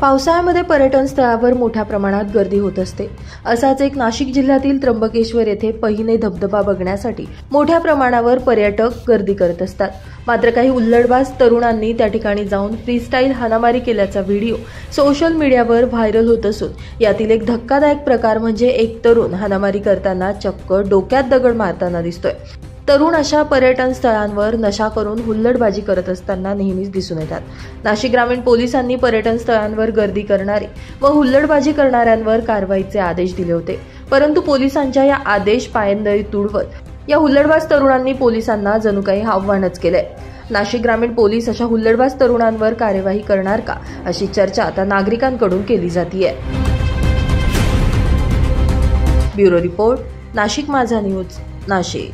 पावसाळ्यामध्ये पर्यटन स्थळावर मोठ्या प्रमाणात गर्दी होत असते। असाच एक नाशिक जिल्ह्यातील त्र्यंबकेश्वर येथे पहिने धबधबा बघण्यासाठी मोठ्या प्रमाणावर पर्यटक गर्दी करत असतात। मात्र काही उल्लडबाज तरुणांनी त्या ठिकाणी जाऊन फ्रीस्टाईल हाणामारी केल्याचा व्हिडिओ सोशल मीडियावर व्हायरल होत असून यातील एक धक्कादायक प्रकार म्हणजे एक तरुण हाणामारी करताना चक्क डोक्यात दगड मारताना दिसतोय। तरुण अशा पर्यटन स्थळांवर नशा करून हुल्लडबाजी करत असताना नेहमीच दिसून येतात। नाशिक ग्रामीण पोलिसांनी पर्यटन स्थळांवर गर्दी करणारे व हुल्लडबाजी करणाऱ्यांवर कारवाईचे आदेश दिले होते, परंतु पोलिसांच्या या आदेश पायंदळी तुडवत या हुल्लडबाज तरुणांनी पोलिसांना जणू काही आव्हानच केलंय। नाशिक ग्रामीण पोलीस अशा हुल्लडबाज तरुणांवर कार्यवाही करणार का, अशी चर्चा आता नागरिकांकडून केली जातीये। ब्युरो रिपोर्ट, नाशिक माझा न्यूज, नाशिक।